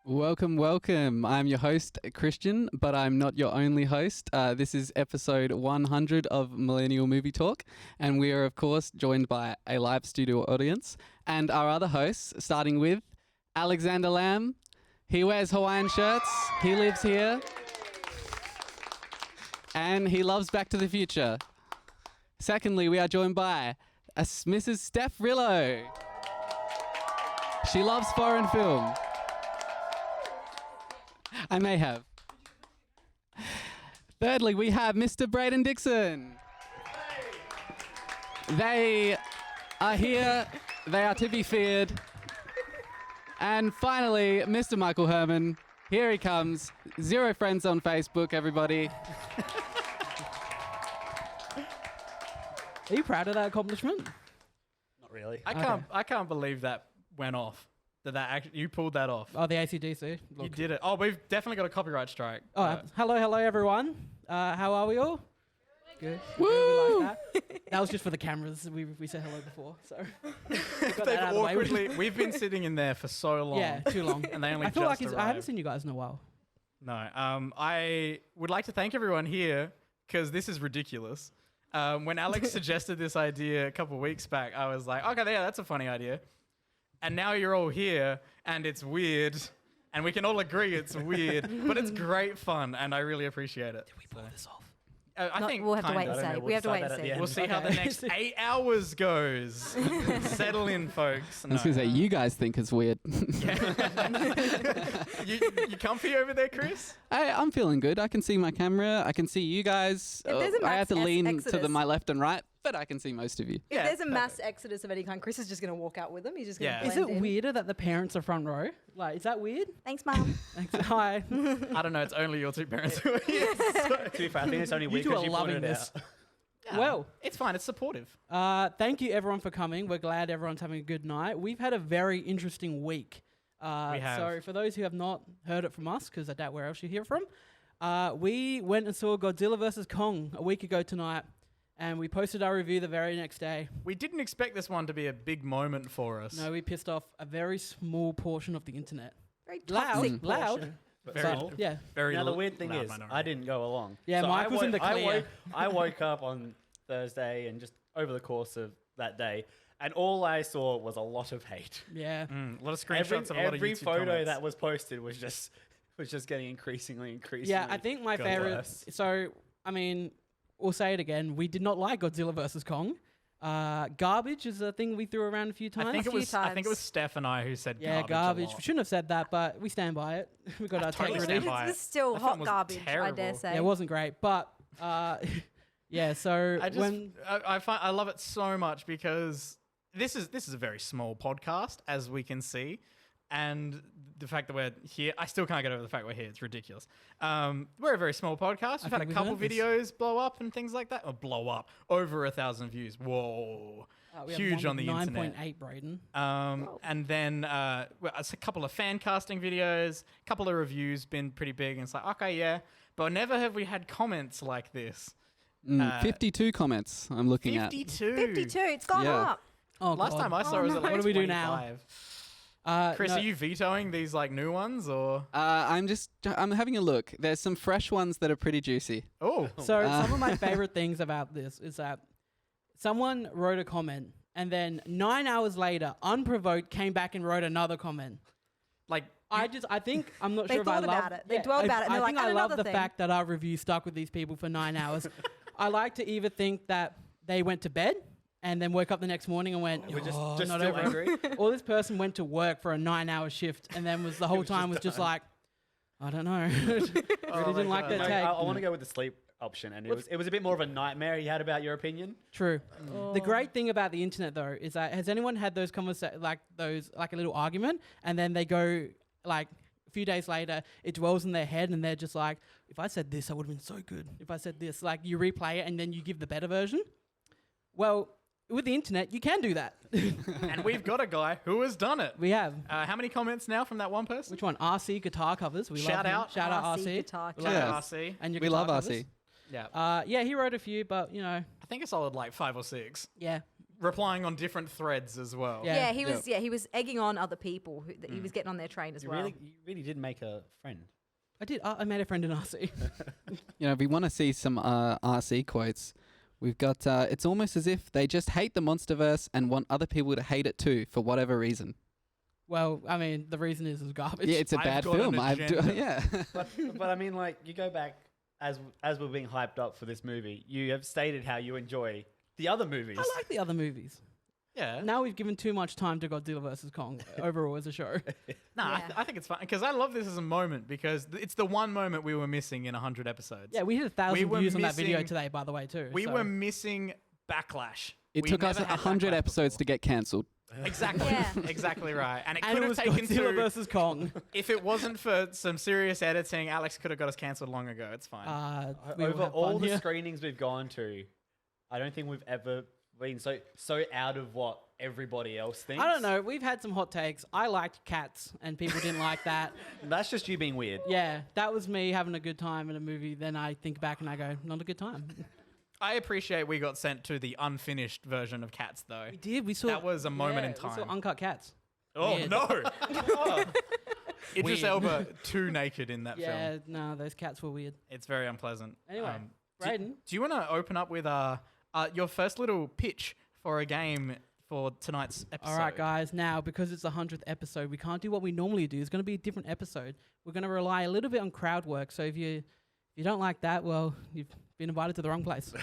Welcome, welcome. I'm your host, Christian, but I'm not your only host. This is episode 100 of Millennial Movie Talk, and we are, of course, joined by a live studio audience and our other hosts, starting with Alexander Lamb. He wears Hawaiian shirts, he lives here, and he loves Back to the Future. Secondly, we are joined by Mrs. Steph Rillo. She loves foreign film. I may have. Thirdly, we have Mr. Braden Dixon. They are here. They are to be feared. And finally, Mr. Michael Herman. Here he comes. 0 friends on Facebook, everybody. Are you proud of that accomplishment? Not really. I can't believe that went off. That actually you pulled that off. Oh, the ACDC. Look. You did it. Oh, we've definitely got a copyright strike. Oh, hello everyone. How are we all? Good. Woo! We like that. That was just for the cameras. We said hello before, so We've been sitting in there for so long. Yeah, too long. And they only I feel just like arrived. I haven't seen you guys in a while. No. I would like to thank everyone here because this is ridiculous. When Alex suggested this idea a couple of weeks back, I was like, okay, yeah, that's a funny idea. And now you're all here, and it's weird, and we can all agree it's weird, but it's great fun, and I really appreciate it. Did we pull this off? I think we'll have to kinda. wait and see. We have to wait and see. We'll see how the next 8 hours goes. Settle in, folks. I was going to say, you guys think it's weird. You comfy over there, Chris? I'm feeling good. I can see my camera. I can see you guys. If there's a I have to mass lean exodus. to my left and right, but I can see most of you. If there's a mass exodus of any kind, Chris is just going to walk out with them. He's just going to Yeah. Is blend it in. weirder that the parents are front row? Like, is that weird? Thanks, Mum. Thanks. Hi. I don't know. It's only your two parents who are here. To be fair, I think it's only You weird two because are you loving pointed it this. out. Well, It's fine. It's supportive. thank you everyone for coming. We're glad everyone's having a good night. We've had a very interesting week. We have. So for those who have not heard it from us, because I doubt where else you hear it from, we went and saw Godzilla vs. Kong a week ago tonight, and we posted our review the very next day. We didn't expect this one to be a big moment for us. No, we pissed off a very small portion of the internet. Very toxic Loud. portion. But, yeah. Very Now the weird thing loud is, minority. I didn't go along. Yeah, Mike was in the clear. I woke up on Thursday and just over the course of that day, and all I saw was a lot of hate. Yeah. A lot of screenshots of a lot of Every YouTube photo comments. that was posted was just getting increasingly. Yeah, I think my favorite. worse. So, I mean, we'll say it again. We did not like Godzilla vs. Kong. Garbage is a thing we threw around a few times. I think few it times. was Steph and I who said Yeah, garbage. garbage. A lot. We shouldn't have said that, but we stand by it. We got our totally integrity. stand by It's it. still That hot film was garbage, I terrible. dare say. Yeah, it wasn't great, but yeah. So I love it so much because this is a very small podcast, as we can see, and the fact that we're here, I still can't get over the fact we're here. It's ridiculous. We're a very small podcast. We've had a think we've couple earned this. videos blow up and things like that. Or blow up over 1,000 views. Whoa, we have huge one on the with internet. 9.8, Braden. And then it's a couple of fan casting videos, a couple of reviews been pretty big, and it's like, okay, yeah, but never have we had comments like this. 52 comments I'm looking at. 52. 52. It's gone Yeah. up. Oh, Last God. time I saw it was at like What do we do now? 25. Chris, No, are you vetoing these like new ones or? I'm having a look. There's some fresh ones that are pretty juicy. Oh, So some of my favorite things about this is that someone wrote a comment, and then 9 hours later, unprovoked, came back and wrote another comment. like I'm not They sure if I thought love about it. They dwelled about it, and I they're think like, I "And love another the thing." fact that our review stuck with these people for 9 hours. I like to either think that they went to bed and then woke up the next morning and went, We're just not still over it." angry. Or this person went to work for a 9-hour shift and then was the whole time was just like, I don't know. Really didn't like that Mate, take. I want to go with the sleep option, and it was a bit more of a nightmare you had about your opinion. True. The great thing about the internet though is that has anyone had those conversations like a little argument and then they go like a few days later it dwells in their head and they're just like, if I said this I would have been so good. If I said this, like you replay it and then you give the better version. Well, with the internet you can do that. and we've got a guy who has done it. We have. How many comments now from that one person? Which one? RC guitar covers. We Shout love him. out. Shout out RC RC. guitar We love covers. him. Yeah. RC. And your We guitar love covers. RC. Yeah, Yeah, he wrote a few, but you know, I think a solid like 5 or 6. yeah. replying on different threads as well. Yeah. Yeah, he was egging on other people. He was getting on their train as You well. really did make a friend. I did. I made a friend in RC. You know, if we want to see some RC quotes, we've got, it's almost as if they just hate the Monsterverse and want other people to hate it too, for whatever reason. Well, I mean, the reason is garbage. Yeah, it's a I've bad got an film. agenda. Yeah. But I mean, like, you go back, as we're being hyped up for this movie, you have stated how you enjoy the other movies. I like the other movies. Yeah. Now we've given too much time to Godzilla vs. Kong overall as a show. Nah, Yeah. I think it's fun because I love this as a moment because it's the one moment we were missing in 100 episodes. Yeah, we hit 1,000 were views on that video missing- today, by the way, too. We so- were missing backlash. It We took us never had 100 backlash episodes before. to get cancelled. Exactly. Yeah. Exactly right. And it And could it have was taken Godzilla two. vs. Kong. If it wasn't for some serious editing, Alex could have got us cancelled long ago. It's fine. We will Over have all fun the here. screenings we've gone to, I don't think we've ever been so out of what everybody else thinks. I don't know. We've had some hot takes. I liked Cats, and people didn't like that. That's just you being weird. Yeah, that was me having a good time in a movie. Then I think back and I go, not a good time. I appreciate we got sent to the unfinished version of Cats, though. We did. We saw That was a moment in We saw time. Uncut Cats. Oh, Weird. no. Idris Weird. Elba too naked in that Yeah, film. no, those cats were weird. It's very unpleasant. Anyway, do, Brayden. do you want to open up with your first little pitch for a game for tonight's episode? All right, guys. Now, because it's the 100th episode, we can't do what we normally do. It's going to be a different episode. We're going to rely a little bit on crowd work. So if you don't like that, well, you've been invited to the wrong place.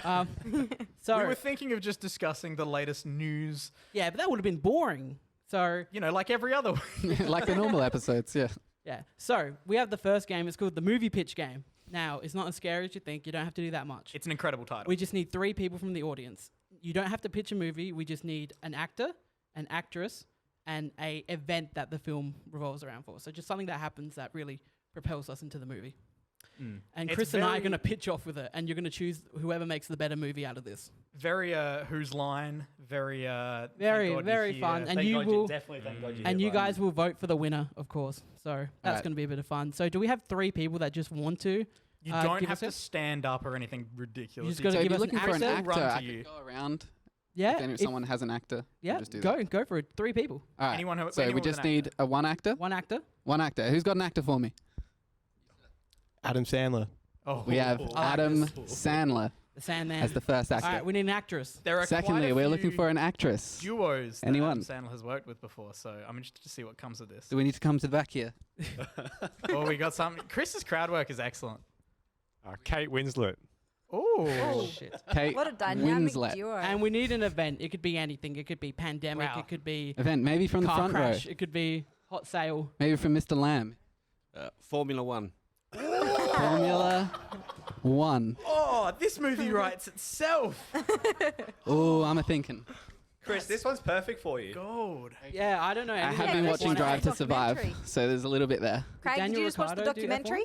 So We were thinking of just discussing the latest news, yeah, but that would have been boring. So like every other week. Like the normal episodes, yeah. yeah. So we have the first game. It's called the movie pitch game. Now, it's not as scary as you think. You don't have to do that much. It's an incredible title. We just need 3 people from the audience. You don't have to pitch a movie. We just need an actor, an actress, and a event that the film revolves around for. So just something that happens that really propels us into the movie. And It's Chris and I are very- going to pitch off with it, and you're going to choose whoever makes the better movie out of this. Very Whose Line, very thank Very, God you're very here. fun. And Thank you God will, definitely thank God you're and here, you Brian. guys will vote for the winner, of course. So that's Right. going to be a bit of fun. So do we have 3 people that just want to? You don't give have us to it? stand up or anything ridiculous. just You gotta So if give you're us an looking for an actor, actor, run to I you. could go around. Yeah, If someone has an actor, yeah, just do that. go for it. 3 people, All right. Anyone who- So anyone we with just an need actor. one actor. 1 actor. One actor. Who's got an actor for me? Adam Sandler. Oh, We have like Adam this. Sandler The Sandman. as the first All actor. right, we need an actress. There are Secondly, quite a we're looking few for an actress. duos that Anyone? Adam Sandler has worked with before, so I'm interested to see what comes of this. Do we need to come to the back here? Oh, we got some. Chris's crowd work is excellent. Kate Winslet. Oh, Shit. Kate What a dynamic Winslet. duo. And we need an event. It could be anything. It could be pandemic. Wow. It could be Event, maybe from the car front crash. row. It could be hot sale. Maybe from Mr. Lamb. Formula One. Formula One. Oh, this movie writes itself. Oh, I'm a thinking. Chris, this one's perfect for you. Gold. Yeah, I don't know. I anything have Yeah, been about this watching one, F1. Drive to Survive, documentary. so there's a little bit there. Craig, Daniel did you just watch the Ricciardo do F1? documentary?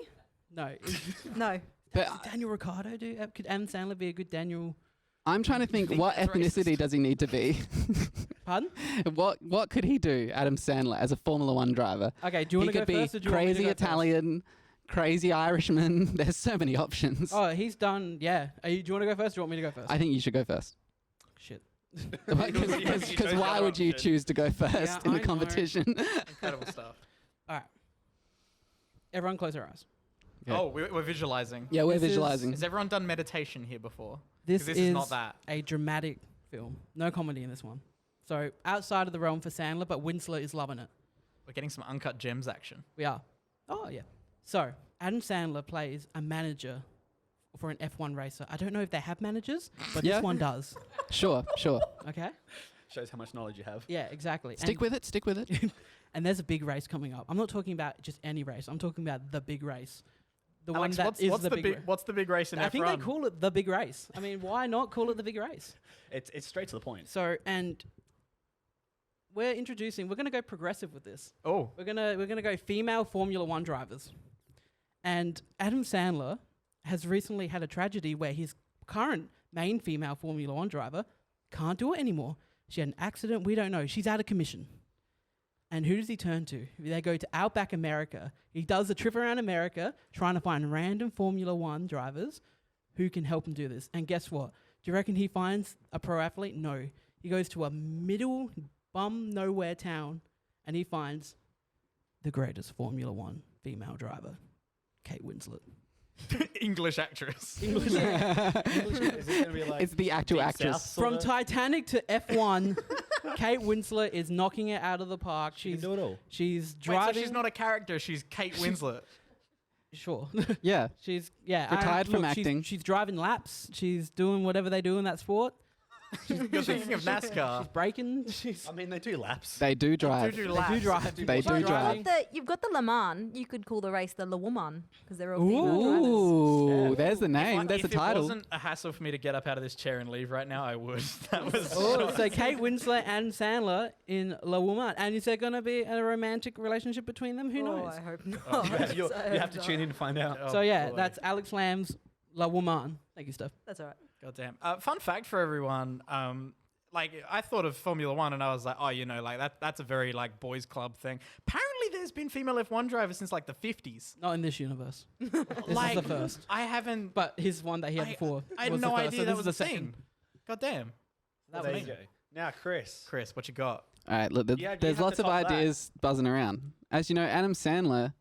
No. No. But Does Daniel Ricciardo do? Could Adam Sandler be a good Daniel? I'm trying to think, what that's ethnicity racist. does he need to be? Pardon? What could he do, Adam Sandler, as a Formula One driver? Okay, do you want He to go could be first or do you want me to crazy go first? Italian, crazy Irishman. There's so many options. Oh, he's done. Yeah. Do you want to go first or do you want me to go first? I think you should go first. Shit. Because why would you choose to go first Yeah, in I the know. competition? Incredible stuff. All right. Everyone close their eyes. Yeah. Oh, we're visualizing. Yeah, we're This is- visualizing. Has everyone done meditation here before? 'Cause This this is not that. a dramatic film. No comedy in this one. So outside of the realm for Sandler, but Winslet is loving it. We're getting some uncut gems action. We are. Oh, yeah. So Adam Sandler plays a manager for an F1 racer. I don't know if they have managers, but Yeah. this one does. Sure. Okay? Shows how much knowledge you have. Yeah, exactly. Stick with it. Stick with it. And there's a big race coming up. I'm not talking about just any race. I'm talking about the big race. The Alex, one that what's, is what's the the big big race. what's the big race in I F1? think they call it the big race. I mean, why not call it the big race? It's straight to the point. So, and we're going to go progressive with this. Oh, We're gonna go female Formula One drivers. And Adam Sandler has recently had a tragedy where his current main female Formula One driver can't do it anymore. She had an accident, we don't know. She's out of commission. And who does he turn to? They go to Outback America. He does a trip around America trying to find random Formula One drivers who can help him do this. And guess what? Do you reckon he finds a pro athlete? No. He goes to a middle bum nowhere town, and he finds the greatest Formula One female driver, Kate Winslet. English actress. Is it gonna be like It's the actual Deep actress. South sorta? From Titanic to F1, Kate Winslet is knocking it out of the park. She can She's do it all. she's Wait, driving. so she's not a character. She's Kate Winslet. Sure. Yeah. She's and Retired from look, acting. She's driving laps. She's doing whatever they do in that sport. You're thinking of NASCAR. She's braking. She's I mean, they do laps. They do drive. Do they do laps. drive. They do Well, drive. you've got the Le Mans. You could call the race the Le Woman because they're all female drivers. Ooh, Yeah. there's the name. There's the If it title. wasn't a hassle for me to get up out of this chair and leave right now, I would. That was. Oh, so Kate Winslet and Sandler in La Woman. And is there going to be a romantic relationship between them? Who knows? I hope not. You I have to hope tune not. in to find out. Oh, So yeah, boy. that's Alex Lamb's La Woman. Thank you, Steph. That's all right. Goddamn. Fun fact for everyone. Like I thought of Formula One and I was like, oh, like that's a very like boys club thing. Apparently, there's been female F1 drivers since like the 50s. Not in this universe. This Like is the first. I haven't. But his one that he had before. I had was no the first, idea so that this was is a the second. thing. Goddamn. That There was you go. Now, Chris. Chris, what you got? All right, look, You have there's to lots of top that. ideas buzzing around. As you know, Adam Sandler,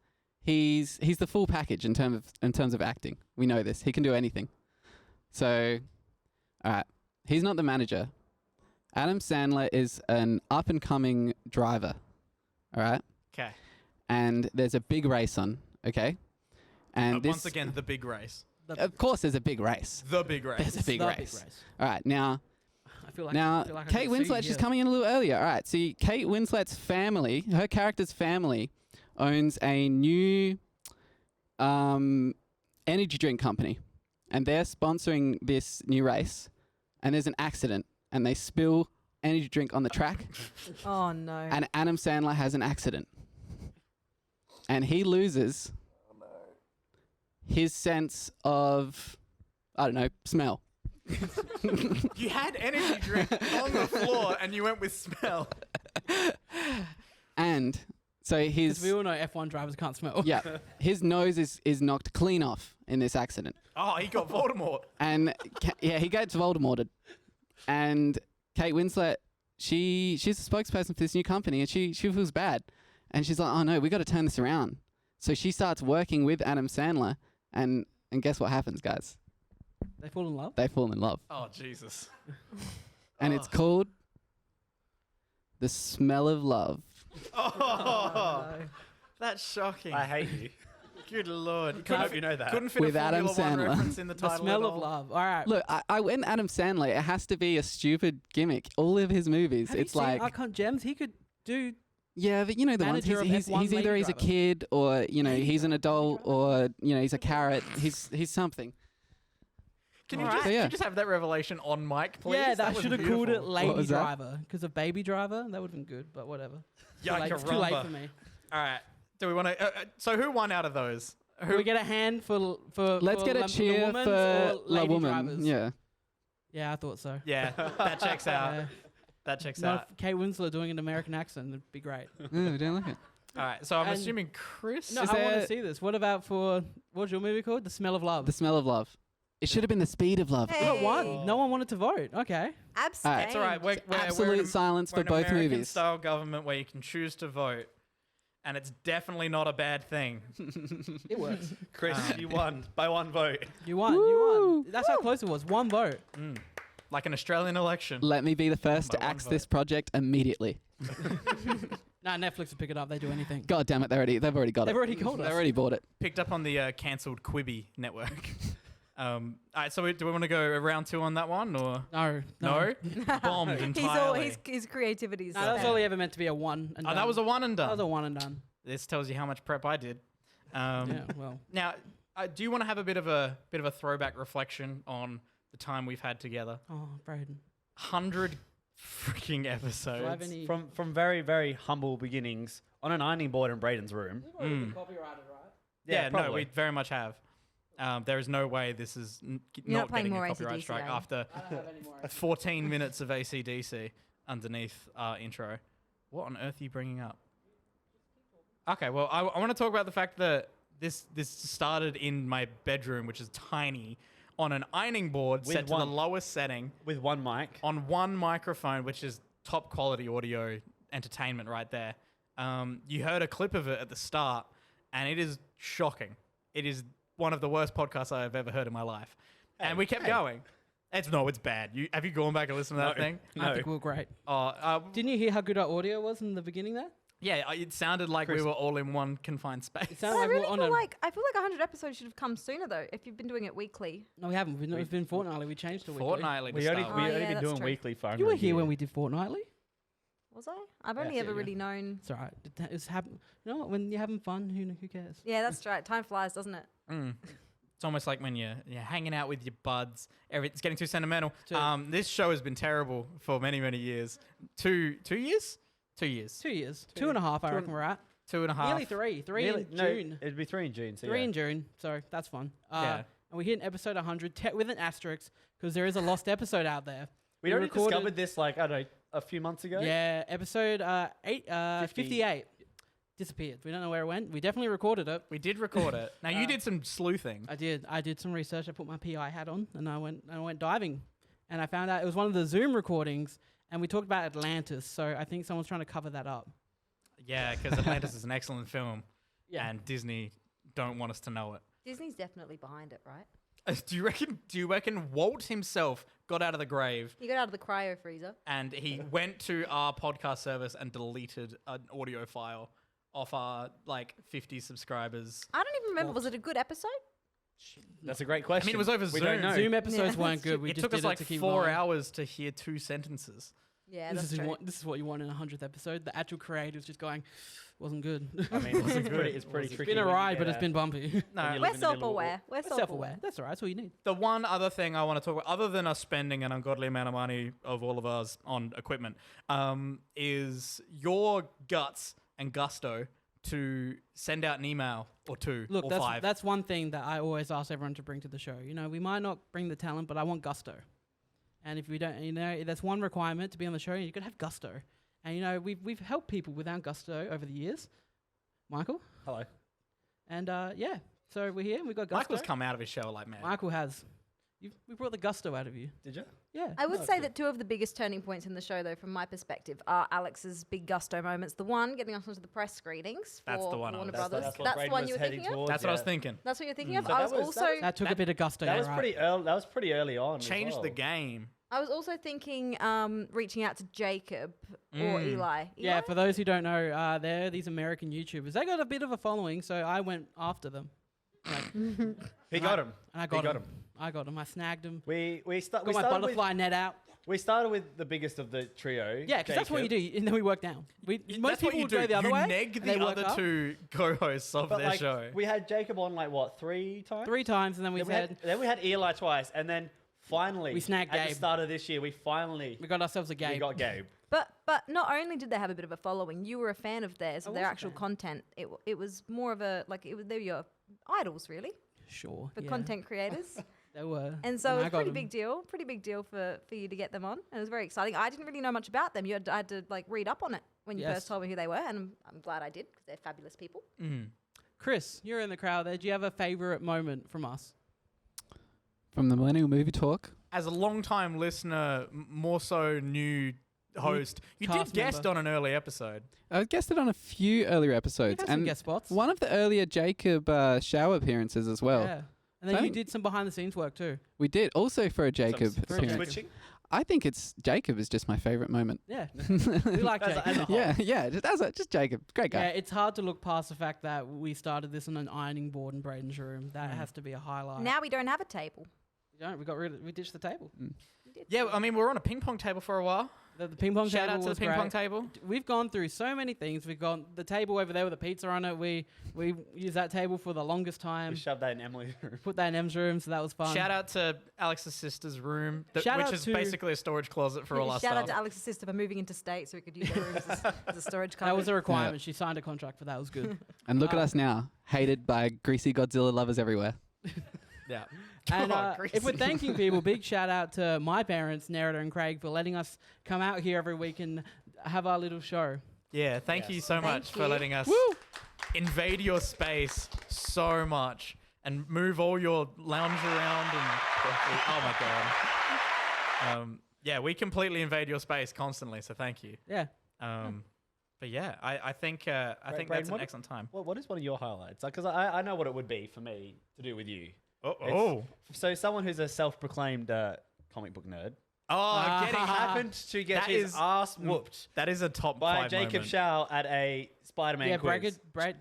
he's the full package in terms of acting. We know this. He can do anything. So, all right, he's not the manager. Adam Sandler is an up and coming driver. All right, Okay. and there's a big race on. Okay, and this Once again, the big race. of course, there's a big race. The big race. There's a big The race. All right, now. I feel like Now, I feel like I Kate can see Winslet, she's here. coming in a little earlier. All right, see, Kate Winslet's family, her character's family, owns a new energy drink company, and they're sponsoring this new race. And there's an accident, and they spill energy drink on the track, Oh no. and Adam Sandler has an accident, and he loses his sense of, I don't know, smell. You had energy drink on the floor and you went with smell. And so Because his we all know F1 drivers can't smell. yeah, his nose is knocked clean off in this accident. Oh, he got Voldemort. And he gets Voldemorted. And Kate Winslet, she's the spokesperson for this new company, and she feels bad. And she's like, oh no, we got to turn this around. So she starts working with Adam Sandler, and guess what happens, guys? They fall in love. They fall in love. Oh, Jesus. And it's called The Smell of Love. Oh, that's shocking. I hate you. Good Lord. I hope you know that. Couldn't fit With a Adam Formula One Sandler. reference in the The title smell at of all. love. All right. Look, I went Adam Sandler. It has to be a stupid gimmick. All of his movies, Have you it's seen like, Icon Gems? He could do. yeah, but you know the ones. Manager of He's F1 either lady he's a driver. kid, or he's an adult, or he's a carrot. He's something. Can you, Alright. just, So, yeah. can you just have that revelation on mic, please? Yeah, that was should have called it beautiful. Lady was that? Driver because of Baby Driver. That would have been good, but whatever. Too late, it's too late Yakarumba. for me. All right. Do we want to? So who won out of those? Can we get a hand for Let's for get a La cheer Womans for or La Lady Woman. Drivers? Yeah. Yeah, I thought so. Yeah, that checks out. Yeah. That checks Not out. if Kate Winslet doing an American accent. It'd be great. Oh, don't like it. All right. So I'm And- assuming Chris. No, Is I want there- to see this. What about for what's your movie called? The Smell of Love. The Smell of Love. It should have been The Speed of Love. Hey. Got one. No one wanted to vote. Okay. Abstain. It's all right. We're Absolute in silence we're for an both American movies. style government where you can choose to vote, and it's definitely not a bad thing. It works. Chris, you won by one vote. You won. You Woo. won. That's how close it was. One vote. Like an Australian election. Let me be the first By to one axe vote. this project immediately. Nah, Netflix will pick it up. They do anything. God damn it, they've already got it. They've already called They've us. already bought it. Picked up on the cancelled Quibi network. All right. So do we want to go round two on that one or No. no? Bombed entirely. His creativity's. No, that was only ever meant to be a one. And Oh, done. that was a one and That was done. a one and done. This tells you how much prep I did. Yeah. Well. Now, do you want to have a bit of a throwback reflection on the time we've had together? Oh, Braden. 100 freaking Do I have episodes. any? From very, very humble beginnings on an ironing board in Braden's room. Copyrighted, right? Yeah, no, probably. we very much have. There is no way this is You're not not playing getting a more copyright AC/DC, strike are you? after I don't have any more. 14 minutes of AC/DC underneath our intro. What on earth are you bringing up? Okay, well, I want to talk about the fact that this started in my bedroom, which is tiny, on an ironing board With set to the one- lowest setting With one mic. on one microphone, which is top quality audio entertainment right there. You heard a clip of it at the start, and it is shocking. It is one of the worst podcasts I've ever heard in my life. And we kept going. It's bad. Have you gone back and listened to that thing? I think we were great. Oh, Didn't you hear how good our audio was in the beginning there? yeah, it sounded like we were all in one confined space. It sounded I like we really were on feel a... like 100 episodes should have come sooner though. If you've been doing it weekly. No, we haven't. It's been fortnightly. We changed to weekly. Fortnightly to We only, start we with. only yeah, been that's doing true. weekly for under You were a here year. when we did fortnightly. Was I? I've only Yes, ever yeah, really known. It's all right. It's happen. You know what? When you're having fun, who cares? Yeah, that's right. Time flies, doesn't it? It's almost like when you're hanging out with your buds. It's getting too sentimental. True. This show has been terrible for many, many years. 2 years? 2 years. 2 years. 2.5, I reckon we're at. 2.5. Nearly three. Three in No, June. it'd be 3 in June. So 3 yeah. in June. So that's fun. Yeah. And we hit episode 100 with an asterisk because there is a lost episode out there. We already discovered this like, I don't know, a few months ago. Yeah, episode 58 disappeared. We don't know where it went. We definitely recorded it. We did record it. Now, you did some sleuthing. I did some research. I put my PI hat on and I went diving, and I found out it was one of the Zoom recordings, and we talked about Atlantis. So I think someone's trying to cover that up. Yeah, because Atlantis is an excellent film, Yeah. and Disney don't want us to know it. Disney's definitely behind it, right? Do you reckon Walt himself got out of the grave You got out of the cryo freezer. and he went to our podcast service and deleted an audio file off our 50 subscribers? I don't even remember. Was it a good episode? That's a great question. I mean, it was over We Zoom. don't know. Zoom episodes Yeah, weren't that's good. We It just took us did like to keep 4 going. hours to hear 2 sentences. Yeah, This that's is true. this is what you want in a 100th episode. The actual creator's just going, wasn't good. I mean, it's pretty tricky. It's been a when you ride, get but it's a- been bumpy. when you No, live in We're the middle of self-aware. We're self-aware. Self-aware. That's all right. That's all you need. The one other thing I want to talk about, other than us spending an ungodly amount of money of all of ours on equipment, is your guts and gusto to send out an email or 2 Look, or that's 5. that's one thing that I always ask everyone to bring to the show. You know, we might not bring the talent, but I want gusto. And if we don't, that's one requirement to be on the show. You got to have gusto. And we've helped people without gusto over the years. Michael, Hello. and yeah, so we're here. And we've got gusto. Michael's come out of his shell like mad. Michael has. We brought the gusto out of you. Did you? Yeah. I would say that 2 of the biggest turning points in the show, though, from my perspective, are Alex's big gusto moments. The one, getting us onto the press screenings for That's the one I Warner was- Brothers. That's what That's the Braden one was you were heading thinking of? towards. That's what I was yeah. thinking. That's what you're thinking of? So I that was was- also... That took a bit of gusto. That yeah, was right. pretty early. That was pretty early on. as Changed the well. game. I was also thinking reaching out to Jacob or Eli. Yeah, Eli? for those who don't know, they're these American YouTubers. They got a bit of a following, so I went after them. He got him. And I got him. I got him. I snagged him. We Got my started with butterfly net out. we started with the biggest of the trio. Yeah, because that's what you do, and then we work down. Most That's what people you would do. go the other you way. neg and they the work other up 2 co-hosts of But their like, show. we had Jacob on like what 3 times? 3 times, and then we Then said we had Eli twice, and then finally We snagged at the Gabe. start of this year. We finally we got ourselves a we game. got Gabe. But not only did they have a bit of a following, you were a fan of theirs, I of their was a actual fan. content. It was more of a, they were your idols, really, Sure. for yeah. content creators. They were. And so it I was a got pretty 'em. big deal for you to get them on. And it was very exciting. I didn't really know much about them. I had to read up on it when you Yes. first told me who they were, and I'm glad I did because they're fabulous people. Chris, you're in the crowd there. Do you have a favorite moment from us? From the Millennial Movie Talk. As a long-time listener, more so new host, you did Cast guest member. on an early episode. I guested on a few earlier You've episodes, had some and guest spots. one of the earlier Jacob shower appearances as well. Yeah. And then So- you did some behind the scenes work too. We did also for a Jacob Some for a appearance. Jacob. switching. I think it's Jacob is just my favorite moment. Yeah. We like As a- Jacob. as a whole. Yeah, just Jacob, great guy. Yeah, it's hard to look past the fact that we started this on an ironing board in Braden's room. That has to be a highlight. Now we don't have a table. We don't. We ditched the table. Yeah, I mean, we were on a ping pong table for a while. The ping pong Shout table out to the was ping pong great. table. We've gone through so many things. We've got the table over there with the pizza on it. We used that table for the longest time. We shoved that in Emily's room. Put that in Em's room, so that was fun. Shout out to Alex's sister's room, Shout which out is to- basically a storage closet for all our Shout stuff. out to Alex's sister for moving into state so we could use their rooms as a storage That cupboard. was a requirement. She signed a contract for that. It was good. And look at us now, hated by greasy Godzilla lovers everywhere. Yeah. And Oh, if we're greasy. thanking people, big shout out to my parents, Nerida and Craig, for letting us come out here every week and have our little show. Yeah, thank you Yes. so Thank much for you. letting us invade your space so much and move all your lounge around and Oh my god. Yeah, we completely invade your space constantly, so thank you. Yeah. But yeah, I think that's Braden, an excellent time. What is one of your highlights? Because I know what it would be for me to do with you. Oh, So someone who's a self-proclaimed comic book nerd getting happened to get That his is- ass whooped that is a top by 5 Jacob moment. Shaw at a Spider-Man Yeah, quiz.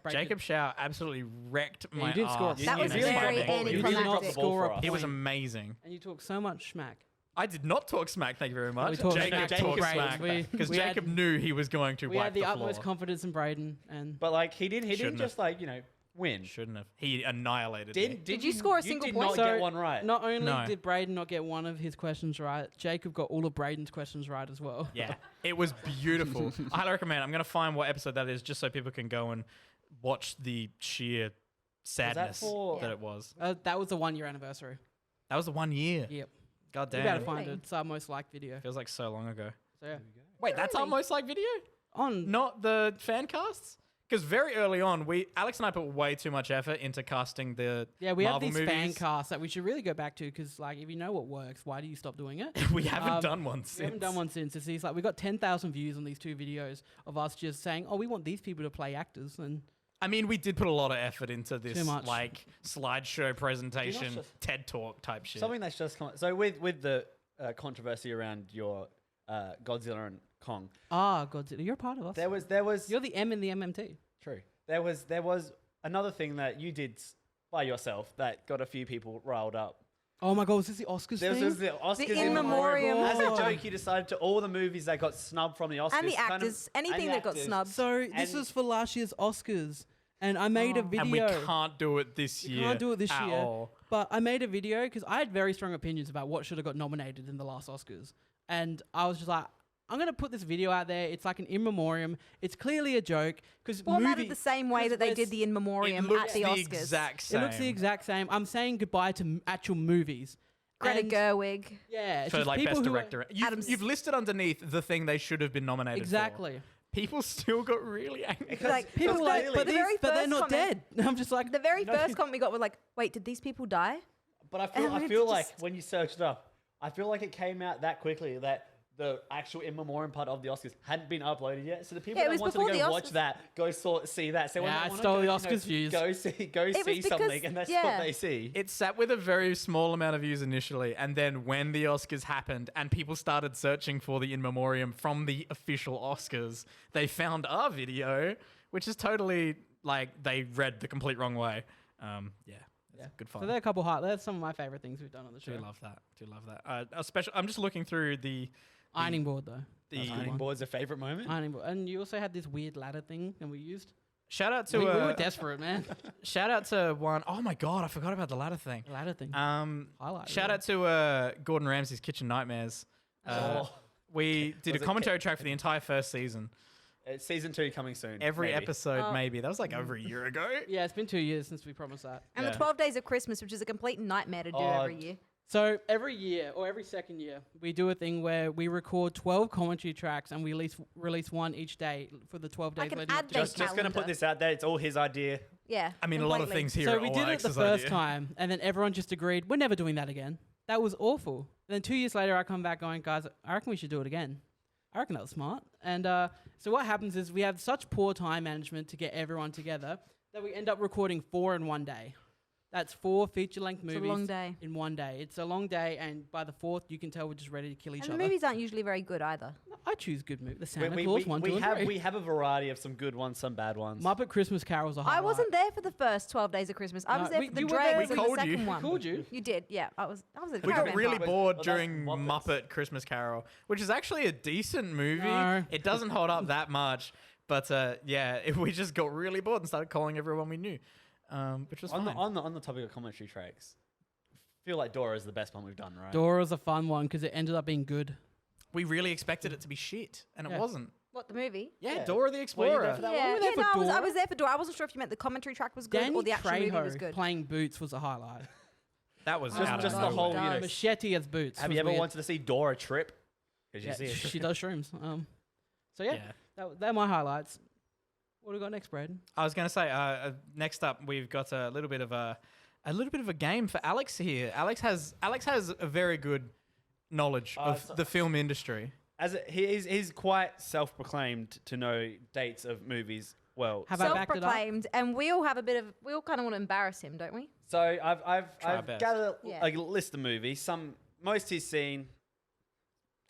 Jacob Shaw absolutely wrecked Yeah, my you didn't score ass. a That You was didn't very score a ball. You did anticlimactic. drop the ball Score for a us. He was point. amazing. And you talk so much smack. I did not talk smack, thank you very much. We talked Jacob smack to talked Braden. smack because We had- Jacob knew he was going to We wipe had the floor. utmost confidence in Braden, and But like he didn't Shouldn't just like win. Shouldn't have. He annihilated me. Did you score a you single did point? not So, get one right. not only No. did Braden not get one of his questions right, Jacob got all of Braden's questions right as well. Yeah, it was beautiful. I highly recommend. I'm going to find what episode that is just so people can go and watch the sheer sadness for- that it was. That was the 1 year anniversary. That was the 1 year. Yep. God You better damn. find Really? it. It's our most liked video. Feels like so long ago. So yeah. Wait, that's our Really? most liked video? On Not the fan casts? Because very early on, Alex and I put way too much effort into casting the yeah, we have Marvel these fan movies. casts that we should really go back to because like if you know what works, why do you stop doing it? We haven't Um, done one since. We haven't done one since. It's these, like we got 10,000 views on these 2 videos of us just saying, "Oh, we want these people to play actors," and I mean, we did put a lot of effort into this, Too much. like slideshow presentation, just- TED Talk type shit. Something that's just come. So with the controversy around your Godzilla and Kong, Godzilla, you're a part of us. there was You're the M in the MMT. true. There was another thing that you did by yourself that got a few people riled up. Oh my God, was this the Oscars There thing? was the Oscars in memoriam. As a Oh. joke, you decided to all the movies that got snubbed from the Oscars. And the kind of- actors, and anything the that got actors. snubbed. So this And- was for last year's Oscars, and I made a video. and we can't do it this We year. can't do it this at year. all. But I made a video because I had very strong opinions about what should have got nominated in the last Oscars. And I was just like, I'm going to put this video out there. It's like an in memoriam. It's clearly a joke because Formatted the same way that they because did the in memoriam It looks at the Oscars. exact same. It looks the exact same. I'm saying goodbye to actual movies. Greta And- Gerwig. Yeah. It's for just like people best who are- director. Adam's- You've listed underneath the thing they should have been nominated for. Exactly. People still got really angry. Because- Like, People because are like, clearly- but, the these, very but they're first not comment- dead. I'm just like, The very No. first comment we got were like, wait, did these people die? But I And feel we had I feel to like just- when you searched it up, I feel like it came out that quickly that the actual in memoriam part of the Oscars hadn't been uploaded yet. So the people Yeah, it that was wanted to before go the watch Oscars. that, go see that. So when Yeah, they I wanna stole go, the you know, Oscars views. Go see was see because- something, and that's yeah. what they see. It sat with a very small amount of views initially, and then when the Oscars happened and people started searching for the in memoriam from the official Oscars, they found our video, which is totally like they read the complete wrong way. Yeah, it's good fun. so they're a couple hot. That's some of my favorite things we've done on the show. Do love that. Do love that. Especially, I'm just looking through the Ironing board though. the Ironing board's a favorite moment. Ironing board. And you also had this weird ladder thing that we used. shout out to We were desperate, man. shout out to one. Oh my god, I forgot about the ladder thing. The ladder thing. Shout Highlight. really. out to Gordon Ramsay's Kitchen Nightmares. Oh. We did a Was it commentary track for the entire first season. It's season 2 coming soon. Every maybe. episode, Oh. maybe. That was like over a year ago. Yeah, it's been 2 years since we promised that. And Yeah. the 12 Days of Christmas, which is a complete nightmare to do Oh, every year. So every year or every second year, we do a thing where we record 12 commentary tracks and we release one each day for the 12 days Like an leading up ad to day it. Just going to calendar. put this out there. It's all his idea. Yeah. I mean, a lot of completely. things here So are we all did it the Alex's first idea. time, and then everyone just agreed we're never doing that again. That was awful. And then 2 years later, I come back going, guys, I reckon we should do it again. I reckon that was smart. And so what happens is we have such poor time management to get everyone together that we end up recording 4 in one day. That's 4 feature-length It's movies a long day. in one day. It's a long day, and by the 4th, you can tell we're just ready to kill each And the other. movies aren't usually very good either. I choose good movies. The Santa Claus 1, 2, and 3. we have a variety of some good ones, some bad ones. Muppet Christmas Carol's a highlight. I wasn't there for the first 12 Days of Christmas. I No, was there we- for the you were there. dregs We and the called you. second one. Called you. You did, yeah. I was at the We got caravan really park. bored Well, that's during Muppets. Muppet Christmas Carol, which is actually a decent movie. No. It doesn't hold up that much, but we just got really bored and started calling everyone we knew, which was on fine. on the topic of commentary tracks, I feel like Dora is the best one we've done, right? Dora's a fun one because it ended up being good. We really expected it to be shit, and Yeah. it wasn't. What, the movie? Yeah, Yeah. Dora the Were you Explorer. there for that one? Yeah, were there yeah, for no, I Dora. was there for Dora. I wasn't sure if you meant the commentary track was good Danny or the actual movie was Trejo good. playing Boots was a highlight. That was Just- out of just the nowhere. whole, you know, Machete as Boots. Have was you ever weird. wanted to see Dora trip? Because you Yeah, see it. she does shrooms. So yeah, they're my highlights. What do we got next, Braden? I was going to say, next up, we've got a little bit of a little bit of a game for Alex here. Alex has a very good knowledge of the film industry. He's quite self-proclaimed to know dates of movies well. Have I backed it up? Self-proclaimed, and we all kind of want to embarrass him, don't we? So I've our best. gathered Yeah. a list of movies. Most he's seen,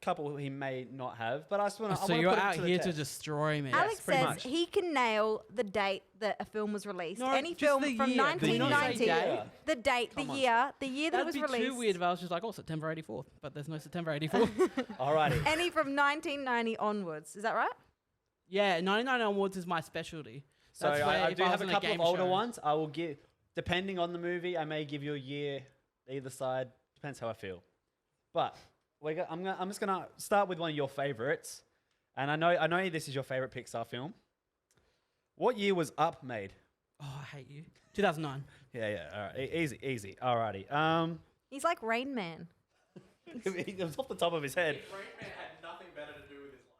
couple he may not have. But I just want to. So you're out here to destroy me. Alex pretty says much. he can nail the date that a film was released. No, Any just film the from year. Can you not say 1990, date? the date, Come on. the year that That'd it was be released. too weird if I was just like, oh, September 84th, but there's no September 84. Alrighty. Any from 1990 onwards. Is that right? Yeah, 99 onwards is my specialty. So That's where I if do I have was a in couple of game older show- ones. I will give, depending on the movie, I may give you a year either side. Depends how I feel. But I'm just gonna start with one of your favorites, and I know this is your favorite Pixar film. What year was Up made? Oh, I hate you. 2009. Yeah. All right, easy. Alrighty. He's like Rain Man. It was off the top of his head.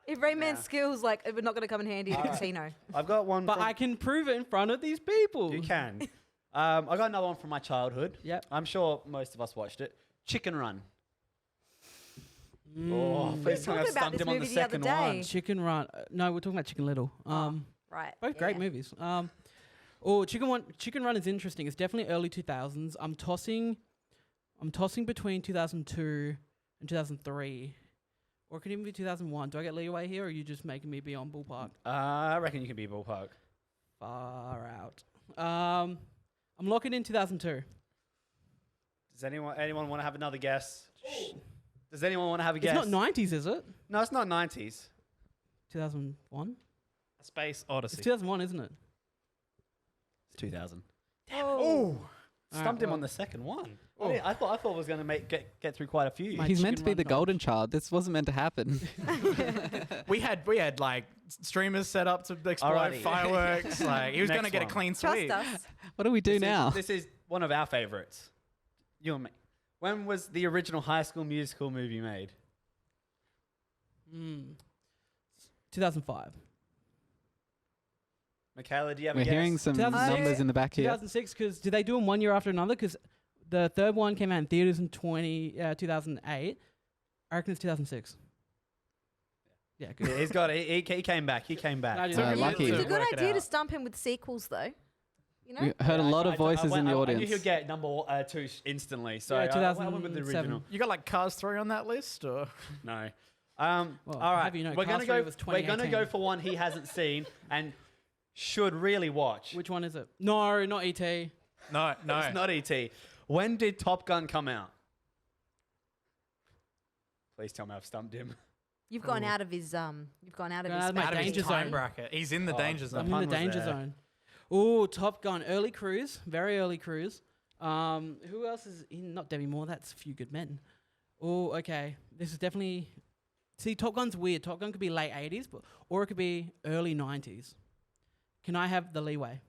If Rain Man's skills we're not going to come in handy in a casino. I've got one. But I can prove it in front of these people. You can. I got another one from my childhood. Yep. I'm sure most of us watched it. Chicken Run. Oh, We were please tell me I've talking about stumped this him on the movie the other second day. one. Chicken Run. No, we're talking about Chicken Little. Right. Both great movies. Chicken Run is interesting. It's definitely early 2000s. I'm tossing between 2002 and 2003. Or it could even be 2001. Do I get leeway here, or are you just making me be on Ballpark? I reckon you can be Ballpark. Far out. I'm locking in 2002. Does anyone want to have another guess? Does anyone want to have a guess? It's not 90s, is it? No, it's not 90s. 2001? Space Odyssey. It's 2001, isn't it? It's 2000. Oh. Stumped him on the second one. I thought I was going to get through quite a few. My He's meant to chicken be run the knowledge. golden child. This wasn't meant to happen. We had like streamers set up to explode Alrighty. fireworks. Like he was Next going to get a one. clean Trust sweep. us. What do we do now? This is one of our favorites. You and me. When was the original High School Musical movie made? 2005. Michaela, do you have We're a guess? hearing some 2006? numbers in the back here. 2006, because did they do them one year after another? Because the third one came out in theaters in 2008. I reckon it's 2006. Yeah, good. Yeah, he's got it. He came back. He came back. No, So Yeah, lucky. It's a to good work it idea to out. stump him with sequels, though. You know? We heard a lot of I voices in the I knew audience. he'd get number two instantly. So Yeah, I went with the 2007. original. You got like Cars 3 on that list, or No. Well, all right. have you know, we're Cars gonna 3 go. was We're gonna go 2018. for one he hasn't seen and should really watch. Which one is it? No, not E.T. no? It's not E.T. When did Top Gun come out? Please tell me I've stumped him. You've gone out of his You've gone out of Gone his. out of my Out of his danger time zone. bracket. He's in the Oh, danger the zone. I'm in pun the was danger there. zone. Oh, Top Gun, early cruise, very early cruise. Who else is in? Not Demi Moore. That's A Few Good Men. Oh, okay. This is definitely. See, Top Gun's weird. Top Gun could be late 80s, or it could be early 90s. Can I have the leeway?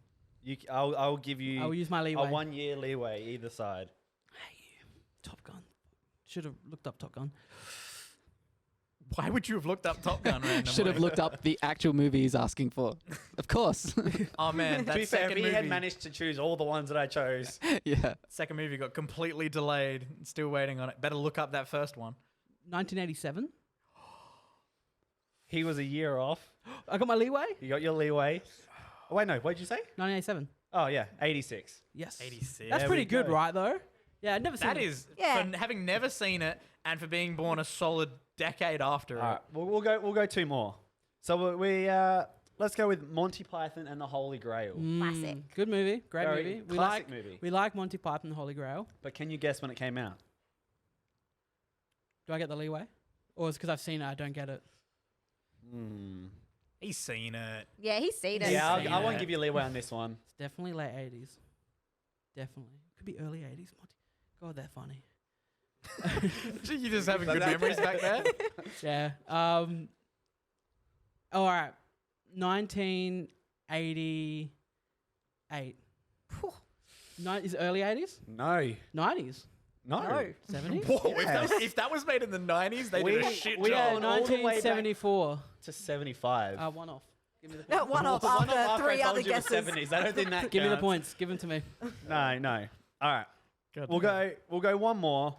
I'll give you I will use my leeway. a 1 year leeway either side. Hey, Top Gun. Should have looked up Top Gun. Why would you have looked up Top Gun randomly? Should have looked up the actual movie he's asking for. Of course. Oh man, To be that fair, if second he movie. had managed to choose all the ones that I chose, Yeah. Second movie got completely delayed. Still waiting on it. Better look up that first one. 1987. he was a year off. I got my leeway. You got your leeway. Oh, wait, no. What did you say? 1987. Oh, yeah. 86. Yes. 86. That's There pretty we good, go. right? Though. Yeah, I'd never seen. That it. is Yeah. for having never seen it and for being born a solid decade after All right. it. We'll go two more. So let's go with Monty Python and the Holy Grail. Classic. Good movie. Great Very movie. classic movie. We like Monty Python and the Holy Grail. But can you guess when it came out? Do I get the leeway? Or is it because I've seen it, I don't get it? He's seen it. Yeah, he's seen it. Yeah, seen I won't it. give you leeway on this one. It's definitely late 80s. Definitely. Could be early 80s. Monty. God, they're funny. You just having good memories back there? Yeah. All right. 1988. Is it early 80s? No. 90s? No. 70s? Whoa, Yes. if that was made in the 90s, they did a shit we Yeah, are job. all the way back 1974. to 7-5. One off. Give me the No, points. one off The one after after I three told other you it was guesses. 70s. I don't think that Give me the counts. points. Give them to me. No. All right. God We'll damn. go one more.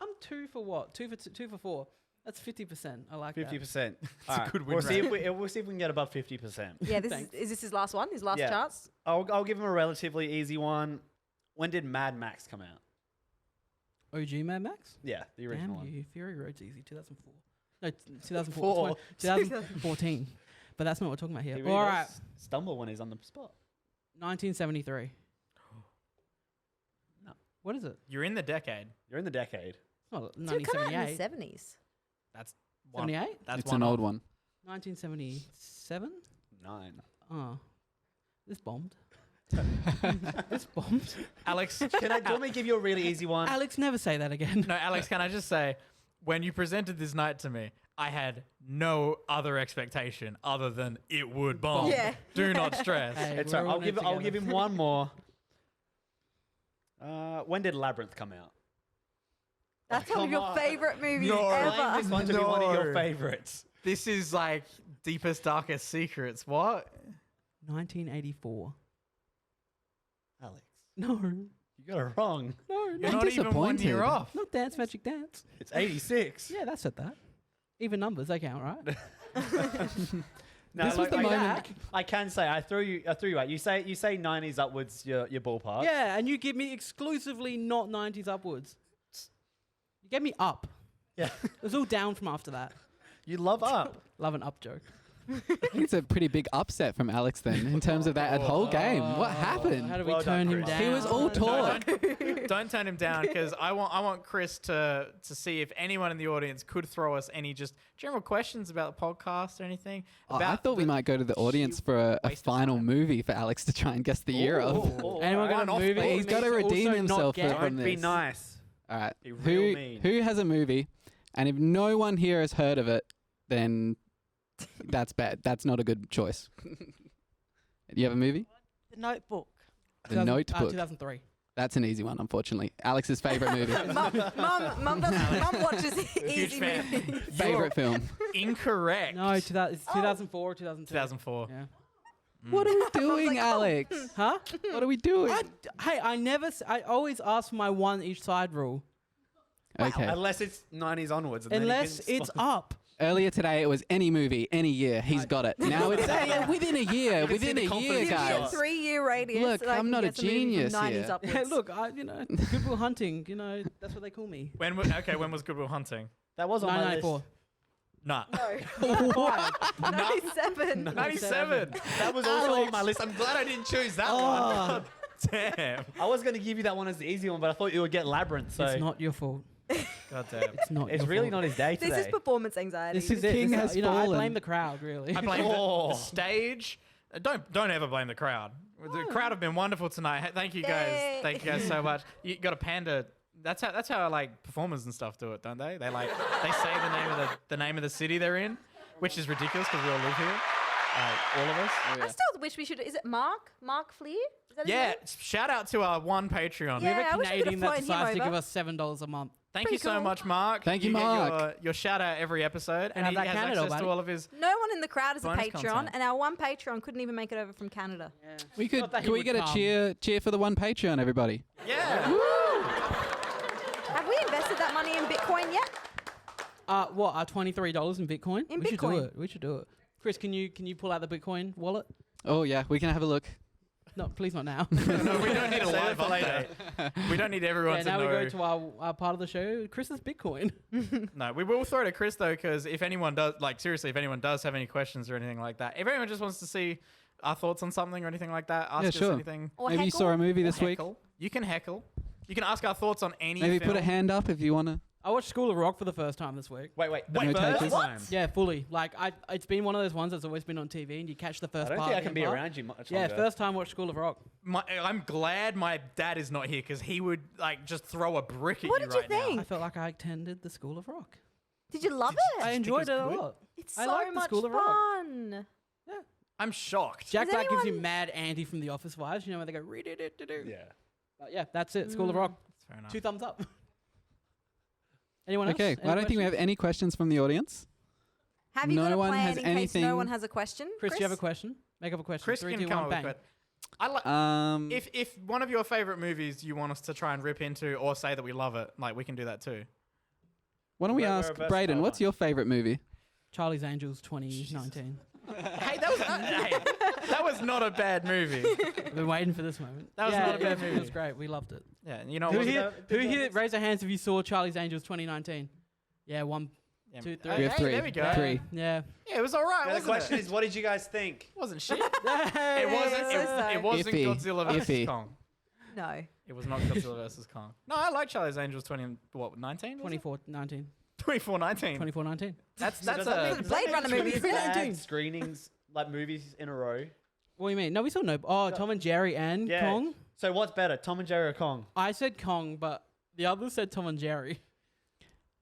I'm 2 for what? 2 for 4. That's 50%. I like 50%. a good win We'll see, rate. we'll see if we can get above 50%. Yeah, this Thanks. is this his last one? His last Yeah. chance? I'll give him a relatively easy one. When did Mad Max come out? that. OG Mad Max? Yeah, the original Damn one. you. Fury Road's easy. 2004. No, 2004. Four. 2014. But that's not what we're talking about here. He really All does right. stumble when he's on the spot. 1973. No. What is it? You're in the decade. You're in the decade. It's not So it come out in the 1978. 70s. That's one. 78? That's It's an old one. 1977? 9. Oh. This bombed. This bombed. Alex, Do you want me to give you a really easy one? Alex, never say that again. no, Alex, can I just say, when you presented this night to me, I had no other expectation other than it would bomb. Yeah. Do not stress. Hey, It's we're all all right. in it I'll give together. him one more. When did Labyrinth come out? That's Oh, one of come your on. favourite movies No. Claim ever. this one to be one of your No. favorites. This is like deepest, darkest secrets. What? 1984. Alex, No. you got it wrong. No, You're not, not even 1 year disappointed. off. not Dance Magic Dance. It's 86. Yeah, that's at that. Even numbers, they count, right? No, This was the I, moment- I can say I threw you out. You say 90s upwards. Your ballpark. Yeah, and you give me exclusively not 90s upwards. You gave me up. Yeah. It was all down from after that. You love up. Love an up joke. I think it's a pretty big upset from Alex then in terms of that whole game. What How happened? do we Well turn done, him Chris. down? He was all talk. Don't turn him down because I want Chris to see if anyone in the audience could throw us any just general questions about the podcast or anything. Oh, I about thought we the- might go to the audience for a waste of final time. movie for Alex to try and guess the year of. Ooh, Anyone alright. got a movie? But he's that gotta needs redeem also not himself get? from Don't be this. nice. All right. Be real mean. Who has a movie? And if no one here has heard of it, then that's bad. That's not a good choice. You have a movie? The Notebook. The Notebook. 2003. That's an easy one, unfortunately. Alex's favorite movie. Mum watches Huge easy fan. movies. favorite film. Incorrect. No, it's 2004 or 2002. 2004. Yeah. What are we doing, like, oh. Alex? Huh? What are we doing? I always ask for my one each side rule. Okay. Unless it's 90s onwards. And then you Unless can it's spot- up. Earlier today, it was any movie, any year. He's got it. Now it's within a year. can see Within the a year, confidence Give me a guys. 3-year radius. Look, and I I'm can not a guess movie from genius 90s here. upwards. Yeah, look, Good Will Hunting, that's what they call me. When was Good Will Hunting? That was on my list. 994. Nah. No. 97. 97. That was also on my list. I'm glad I didn't choose that one. Damn. I was going to give you that one as the easy one, but I thought you would get Labyrinth. So It's not your fault. God damn. It's not it's your really fault. not his day today. This is performance anxiety. This is The it. king This has is, I fallen. blame the crowd, really. I blame Oh. the stage. Don't ever blame the crowd. The crowd have been wonderful tonight. Thank you guys. Yay. Thank you guys so much. You got a panda. That's how like performers and stuff do it, don't they? They say the name of the city they're in, which is ridiculous because we all live here, all of us. I still wish we should. Is it Mark? Mark Fleer? Is that his Yeah, name? shout out to our one Patreon. Yeah. We have I a wish we could've Canadian that flown him decides to over. give us $7 a month. Thank you Pretty so cool. much, Mark. Thank you, get Mark. Your shout out every episode, and have he that has Canada, access buddy. to all of his. No one in the crowd is a Bonus Patreon, content. and our one Patreon couldn't even make it over from Canada. We could. Not that he Can we would get a come. cheer for the one Patreon, everybody? Yeah. Have we invested that money in Bitcoin yet? What? $23 in Bitcoin? In we should do Bitcoin. it. We should do it. Chris, can you pull out the Bitcoin wallet? Oh yeah, we can have a look. No, please not now. No, we don't need a Save it live for later. update. We don't need everyone Yeah, to now know. we go to our part of the show, Chris's Bitcoin. No, we will throw to Chris though, because if anyone does, like seriously, if anyone does have any questions or anything like that, if anyone just wants to see our thoughts on something or anything like that, ask Yeah, us sure. anything. Or Maybe you heckle? saw a movie this Or week. heckle. You can heckle. You can ask our thoughts on any. Maybe film. put a hand up if you want to. I watched School of Rock for the first time this week. Wait. No first takers? time. Yeah, fully. Like, it's been one of those ones that's always been on TV, and you catch the I first don't part. think I and can the be part. around you much Yeah, longer. first time watched School of Rock. I'm glad my dad is not here because he would like just throw a brick at What you did you right now. think? I felt like I attended the School of Rock. Did you love it? I enjoyed it it a was good? lot. It's I so like the much School of Rock. fun. I'm shocked. Jack Does Black gives you anyone- mad Andy from The Office vibes. You know, where they go, read it. Yeah. But yeah, that's it. School of Rock. Fair enough. 2 thumbs up. Anyone else? Okay. Well, I don't think we have any questions from the audience. Have you No got a one plan has in case no anything- one has a question? Chris, do you have a question? Make up a question. Chris 3, can 2, come 1, up bang. with it. I like. If one of your favorite movies you want us to try and rip into or say that we love it, like we can do that too. Why don't we We're a ask versatile Brayden, what's bunch. your favorite movie? Charlie's Angels 2019. Hey, that was not a bad movie. I've been waiting for this moment. That was not a bad It movie. was great. We loved it. Yeah, you know Who what? here? Who here? Raise your hands if you saw Charlie's Angels 2019. Yeah, one. Yeah, 2, 3. We have three. There we go. Three. Yeah. Yeah, it was all right. Now the Wasn't question it? is, what did you guys think? Wasn't shit. Hey, It wasn't. so sorry. It wasn't Iffy. Godzilla vs Iffy. Kong. No. It was not Godzilla vs Kong. No, I like Charlie's Angels 19? 2419. 2419. 2419. That's So that's does that a mean- does Blade that Runner mean movie, two isn't it? bad 19. screenings, like movies in a row. What do you mean? No, we saw no. Oh, Tom and Jerry and Yeah. Kong. So what's better, Tom and Jerry or Kong? I said Kong, but the others said Tom and Jerry.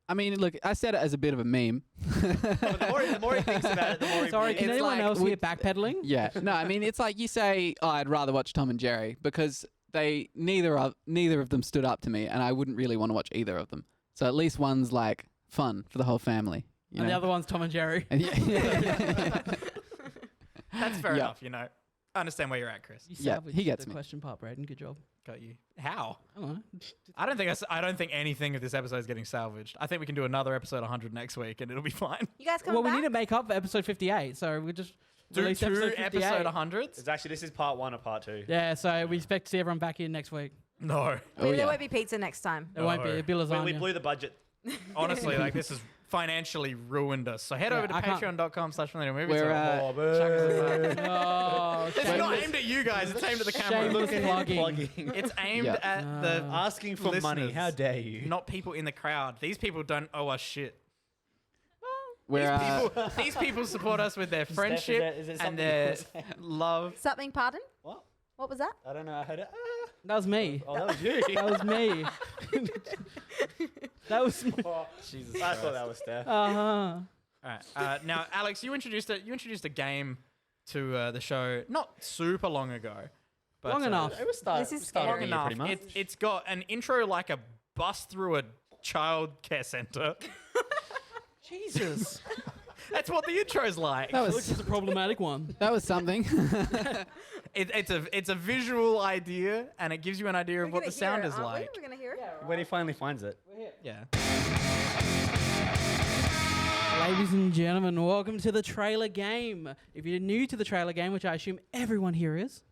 I mean, look, I said it as a bit of a meme. But the more he thinks about it, the more he Sorry, believes can It's anyone like else we- hear backpedaling? Yeah. No, I mean, it's like you say, oh, I'd rather watch Tom and Jerry because they neither of them stood up to me, and I wouldn't really want to watch either of them. So at least one's like fun for the whole family. You And know? the other one's Tom and Jerry. And That's fair Yeah. enough. You know, I understand where you're at, Chris. You Yeah, salvaged he gets the me. question part, Braden. Good job. Got you. How? I don't know. I don't think anything of this episode is getting salvaged. I think we can do another episode 100 next week, and it'll be fine. You guys coming Well, we back? need to make up for episode 58, so we just Do release two episode 58. episode 100s? It's actually, this is part 1 of part 2. Yeah, so we expect to see everyone back in next week. No. Oh, There yeah. won't be pizza next time. There won't be. No. It'll be lasagna. We blew the budget. Honestly, like this has financially ruined us. So head Yeah, over to I can't- patreon.com/millennial We're, Talk. Oh, It's not aimed at you guys. It's aimed at the camera. Shameless plugging. Plugging. It's aimed Yeah. at the Asking for money. Listeners. How dare you? not people in the crowd. These people don't owe us shit. We're, These people support us with their friendship is there and something their you wanna say? love. Something, pardon? What? What was that? I don't know. I heard it. that was me. Oh, that was you. That was me. That was me. Jesus I thought that was Steph. Uh-huh. All right. Now, Alex, you introduced a game to the show not super long ago, but Long enough. It was start. This is start of scary. the year, enough. pretty much. It's got an intro like a bus through a child care center. Jesus. That's what the intro's like. that Which is was a problematic one. that was something. It's a visual idea, and it gives you an idea of what the sound is like. We're going to hear it. When he finally finds it. Yeah. Ladies and gentlemen, welcome to the trailer game. If you're new to the trailer game, which I assume everyone here is,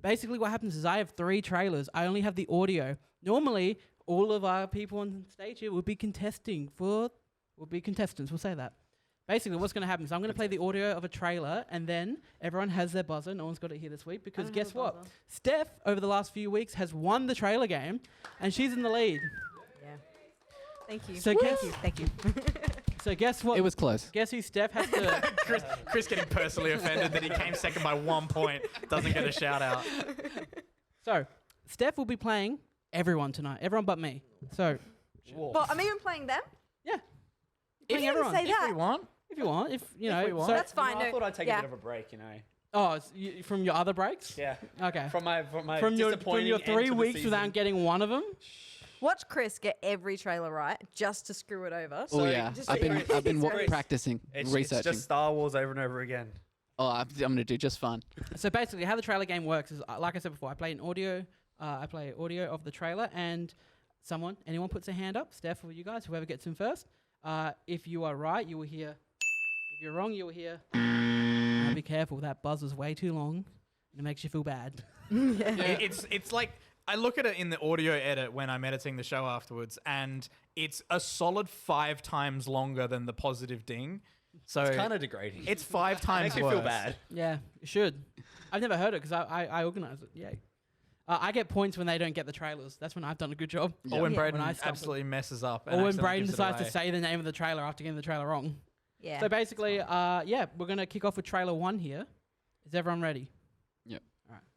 basically what happens is I have 3 trailers. I only have the audio. Normally, all of our people on stage here would be contestants. We'll say that. Basically, what's going to happen is I'm going to play the audio of a trailer, and then everyone has their buzzer. No one's got it here this week because guess what? Steph, over the last few weeks, has won the trailer game, and she's in the lead. Yeah. Thank you. So Thank you. So guess what? It was close. Guess who Steph has to... Chris getting personally offended that he came second by 1 point, doesn't get a shout out. So, Steph will be playing everyone tonight. Everyone but me. So, Well, I'm even playing them. yeah. You Playing didn't everyone. say If that. we want. If you want. If, you If know. we want. So, That's fine. I No, thought I'd take yeah. a bit of a break, you know. oh, from your other breaks? Yeah. Okay. From my From your disappointing end 3 to the weeks season. without getting one of them? Watch Chris get every trailer right just to screw it over. Oh yeah, just I've been Chris, practicing, It's researching. just Star Wars over and over again. Oh, I'm gonna do just fine. So basically, how the trailer game works is, like I said before, I play audio of the trailer, and anyone puts a hand up. Steph or you guys, whoever gets in first. If you are right, you will hear. If you're wrong, you will hear. Now be careful, that buzz is way too long, and it makes you feel bad. It's like I look at it in the audio edit when I'm editing the show afterwards, and it's a solid 5 times longer than the positive ding. So It's kind of degrading. it's 5 times makes me worse. feel bad. Yeah, you should. I've never heard it because I organise it. Yay. I get points when they don't get the trailers. That's when I've done a good job. Or when Yeah. Braden When I stop it. absolutely messes up. Or when accidentally Braden gives it decides to away. say the name of the trailer after getting the trailer wrong. Yeah. So basically, we're going to kick off with trailer 1 here. Is everyone ready?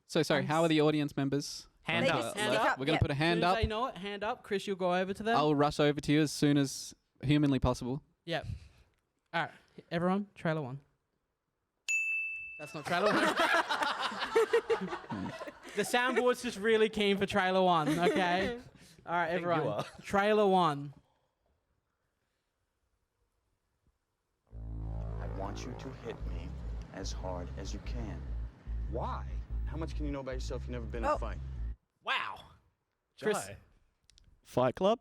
So sorry, how are the audience members? Hand They up. just Hand stick up. We're gonna yeah. put a hand As soon up. as they know it, hand up. Chris, you'll go over to them. I'll rush over to you as soon as humanly possible. Yep. All right, everyone, trailer 1. That's not trailer 1. The soundboard's just really keen for trailer 1, okay? All right, think you everyone. are. Trailer 1. I want you to hit me as hard as you can. Why? How much can you know about yourself? You've never been in Oh. a fight. Wow. Chris. Chris. Fight Club.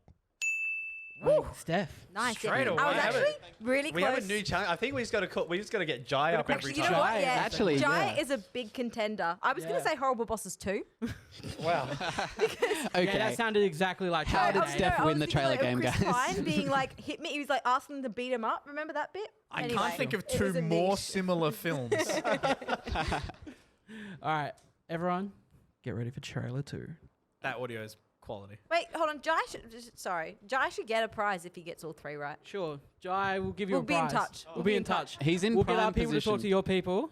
Woo. Steph. Nice. Straight I was away. actually really We close. have a new challenge. I think we just got to get Jai up every Actually, you time. know what? Jai, Yeah, actually, Jai yeah. is a big contender. I was going Yeah. to say Horrible Bosses 2. Wow. Okay. Yeah, that sounded exactly like How Jai. did I was- Steph I win was the thinking, trailer like, of game, Chris guys? Pine being like, hit me. He was like asking them to beat him up. Remember that bit? I Anyway, can't think of it was two a more niche. similar films. All right, everyone, get ready for trailer 2. That audio is quality. Wait, hold on. Jai should get a prize if he gets all 3 right. Sure, Jai will give you We'll a be in prize. touch. We'll be in touch. He's in We'll get prime our people to talk position. to your people,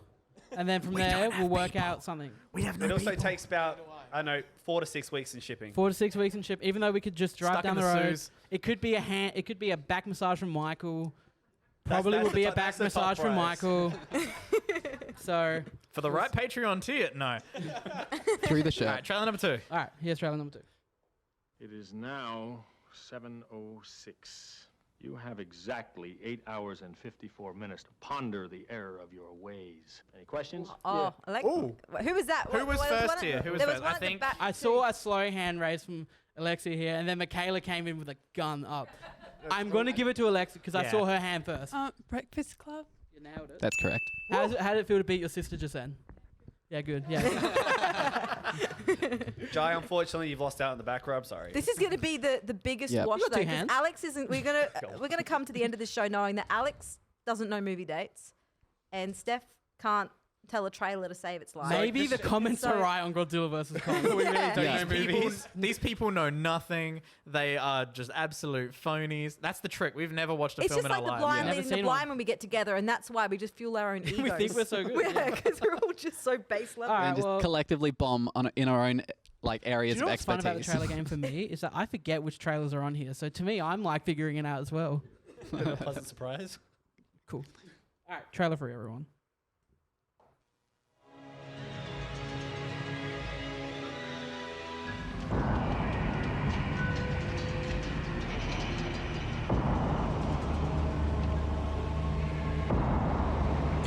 and then from there we'll work out something. It also takes about, I don't know, 4 to 6 weeks in shipping. 4 to 6 weeks in ship. Even though we could just drive Stuck down in the the road, Suze. it could be a hand. It could be a back massage from Michael. That's- Probably that's will the be top- a back that's the top massage from prize. Michael. So, For the right Patreon tier? No. Through the All shirt. right, trailer number 2. all right, here's trailer number 2. It is now 7:06. You have exactly 8 hours and 54 minutes to ponder the error of your ways. Any questions? Oh, I like. Ooh. Who was that? Who was What- there first one at- here? Who was there first? one I at the think- back I too. saw a slow hand raise from Alexia here, and then Michaela came in with a gun up. I'm going to give it to Alexia because I Yeah. saw her hand first. Breakfast Club. You nailed it. That's correct. How did it feel to beat your sister just then? Yeah, good. Yeah. Jai, unfortunately, you've lost out in the back row. I'm sorry. This is going to be the biggest Yep. wash You got though. two 'Cause hands. Alex isn't. We're gonna come to the end of the show knowing that Alex doesn't know movie dates, and Steph can't tell a trailer to save its life. Maybe the comments So- are right on Godzilla vs. Kong. We really Yeah. don't Yeah. know movies. These people know nothing. They are just absolute phonies. That's the trick. We've never watched a It's film just in like our the lives. blind Never leading the seen blind one. when we get together, and that's why we just fuel our own egos. We think we're so good, yeah. because we're all just so base level. All right, And just well- collectively bomb in our own like Do areas you know of what's fun about the expertise. trailer game for me is that I forget which trailers are on here. So to me, I'm like figuring it out as well. A pleasant surprise. Cool. All right, trailer for everyone.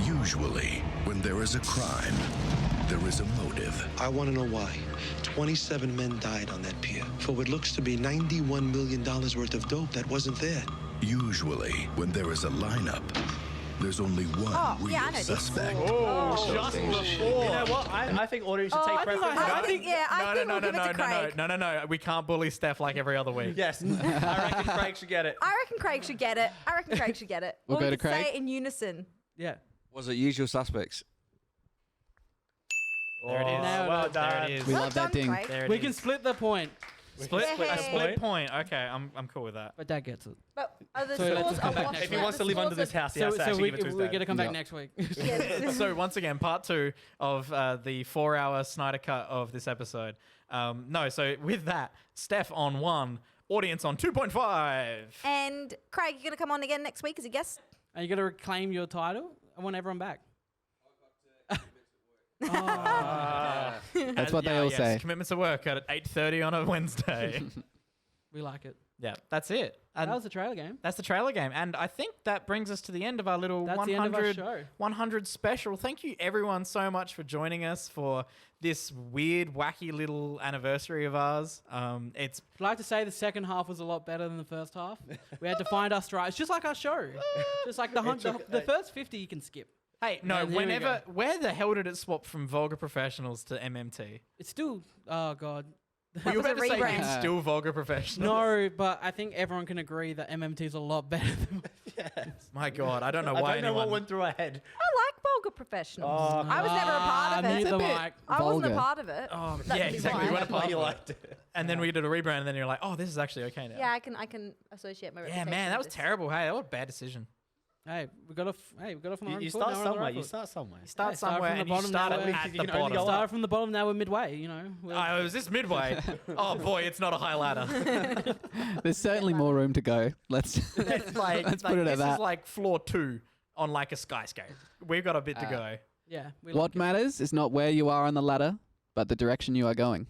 Usually, when there is a crime, there is a motive. I want to know why. 27 men died on that pier for what looks to be $91 million worth of dope that wasn't there. Usually, when there is a lineup, there's only one Oh, real yeah, I know this. suspect. Just before. You know what? I think audience should take I think preference. I think we'll give it to Craig. No. We can't bully Steph like every other week. Yes, I reckon Craig should get it. I reckon Craig should get it. We'll Or go we to could say Craig? it in unison. Yeah. Was it Usual Suspects? There it is. Nailed well it. done. There it is. We Well love that done, ding. Craig. There it We is. can split the point, split Yay. a split point. Okay, I'm cool with that. but Dad gets it. But are the So let's scores come are back washed next If he week. wants to live under this house, he has to so actually we give it to his we dad. get to come back Yep. next week. Yes. So once again, part 2 of the 4-hour Snyder cut of this episode. So with that, Steph on 1, audience on 2.5. And Craig, you're going to come on again next week as a guest? And you got to reclaim your title. I want everyone back. That's what they all say. Commitments at work at 8:30 on a Wednesday. We like it. Yeah, that's it. And That was the trailer game. that's the trailer game. And I think that brings us to the end of our little That's the end of our 100, show. 100 special. Thank you everyone so much for joining us for this weird, wacky little anniversary of ours. It's I'd like to say the second half was a lot better than the first half. We had to find our stride. It's just like our show. Just like the first 50 you can skip. Hey, no, And here we whenever, where the hell did it swap from Vulgar Professionals to MMT? It's still, oh God. Were you was a about to say rebrand. it's still Vulgar Professionals? No, but I think everyone can agree that MMT is a lot better than My God, I don't know why I don't know anyone... what went through our head. I like vulgar professionals. Oh, I was never a part of it. neither bit Mike. I wasn't a vulgar. part of it. Oh, That's yeah, exactly. We why. weren't a part you of it. liked it. And then we did a rebrand, and then you're like, oh, this is actually okay now. Yeah, I can associate my Yeah, reputation man, that was with this. terrible. Hey, that was a bad decision. Hey, we got off. Hey, we got off on the wrong You foot, start now we're on the somewhere. right You foot. start somewhere. Start Yeah, start somewhere, from the and you bottom, now started we're- at You the can only bottom. go up. Started from the bottom. Now we're midway. You know. We're- Oh, is this midway? Oh boy, it's not a high ladder. There's certainly more room to go. Let's It's like, let's put it this at that. is like floor 2 on like a skyscraper. We've got a bit to go. yeah. We What like it. matters is not where you are on the ladder, but the direction you are going.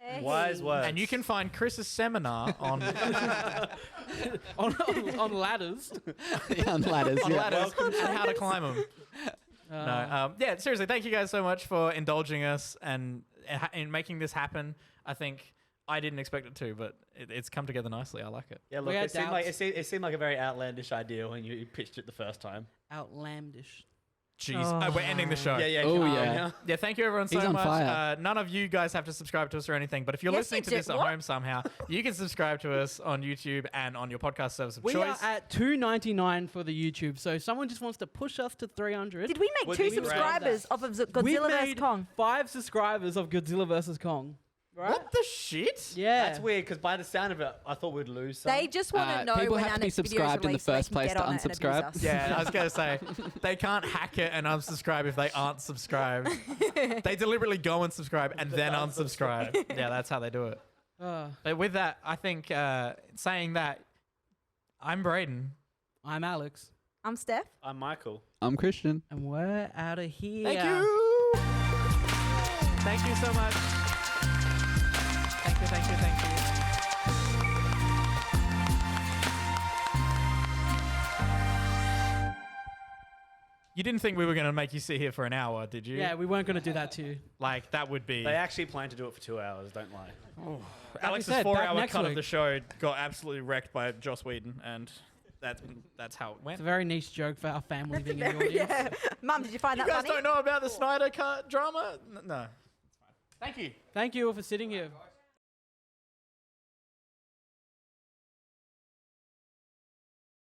Hey. Wise words. And you can find Chris's seminar on on ladders. On ladders. on yeah. ladders and how to climb them. Yeah, seriously, thank you guys so much for indulging us and in making this happen. I think I didn't expect it to, but it's come together nicely. I like it. Yeah, look, it seemed like a very outlandish idea when you pitched it the first time. Outlandish. Jeez, we're ending the show. Yeah. Oh, calm yeah. down. Yeah, thank you everyone so He's on much. fire. None of you guys have to subscribe to us or anything, but if you're Yes, listening you to do. this at What? home somehow, you can subscribe to us on YouTube and on your podcast service of We choice. are at $2.99 for the YouTube, so if someone just wants to push us to 300. Did we make Would 2 be great. subscribers off of We've Godzilla vs made Kong? 5 subscribers of Godzilla vs Kong. Right? What the shit? Yeah. That's weird because by the sound of it, I thought we'd lose some. They just want to know people when have our to be next video is subscribed in the released so they first can place get to on it and abuse unsubscribe. us. Yeah, I was going to say, they can't hack it and unsubscribe if they aren't subscribed. They deliberately go and subscribe and then unsubscribe. Yeah, that's how they do it. But with that, I think saying that, I'm Braden. I'm Alex. I'm Steph. I'm Michael. I'm Christian. And we're out of here. Thank you. Thank you so much. Thank you. You didn't think we were going to make you sit here for an hour, did you? Yeah, we weren't going to do that to you. Like, that would be... They actually plan to do it for 2 hours, don't lie. Alex's said, back 4-hour next cut of week. the show got absolutely wrect by Joss Whedon, and that's how it went. It's a very niche joke for our family being in the Very, audience. yeah. Mum, did you find You that guys funny? don't know about the Snyder Cut drama? No. Thank you. Thank you all for sitting here.